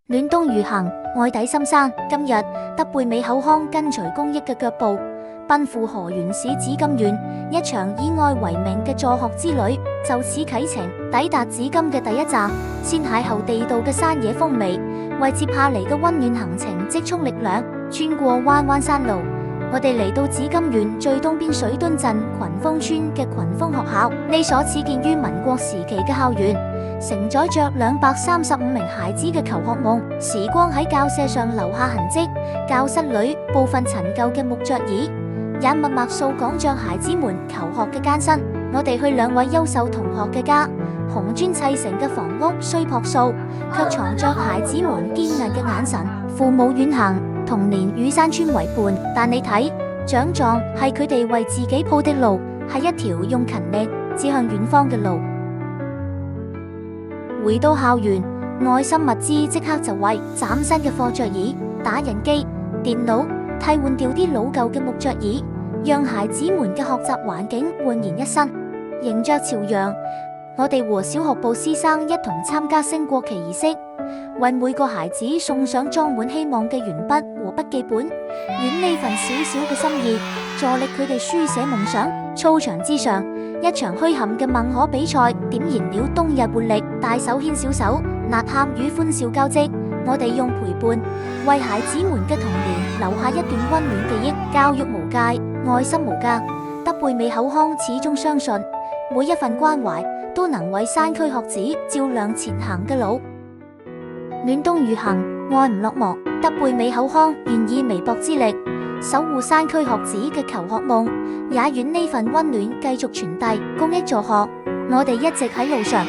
暖冬如行，愛抵深山。今日，德貝美口腔跟隨公益嘅腳步，奔赴河源市紫金縣，一場以愛為名嘅助學之旅就此啟程。抵達紫金嘅第一站，先邂逅地道嘅山野風味，為接下嚟嘅溫暖行程積蓄力量。穿過彎彎山路，我哋嚟到紫金縣最東邊水墩鎮群峰村嘅群峰學校。呢所始建於民國時期嘅校園，承載着235名孩子嘅求學夢。時光喺教舍上留下痕跡，教室裏部分陳舊嘅木桌椅也默默訴講着孩子們求學嘅艱辛。我哋去兩位優秀同學嘅家，紅磚砌成嘅房屋雖樸素，卻藏着孩子們堅毅嘅眼神。父母遠行，童年與山川為伴，但你睇，獎狀係佢哋為自己鋪的路，係一條用勤力指向遠方嘅路。回到校園，愛心物資即刻就位，嶄新嘅課桌椅、打印機、電腦替換掉啲老舊嘅木桌椅，讓孩子們嘅學習環境煥然一新。迎着朝陽，我哋和小學部師生一同參加升國旗儀式，為每個孩子送上裝滿希望嘅鉛筆和筆記本，願呢份小小嘅心意助力佢哋書寫夢想。操場之上，一場墟冚嘅孟可比賽點燃了冬日活力，大手牽小手，吶喊與歡笑交織。我哋用陪伴為孩子們嘅童年留下一段溫暖記憶。教育無界，愛心無價，德貝美口腔始終相信，每一份關懷都能為山區學子照亮前行嘅路。暖冬如行，愛唔落寞，德貝美口腔願以微薄之力守護山區學子嘅求學夢，也願呢份溫暖繼續傳遞。公益助學，我哋一直喺路上。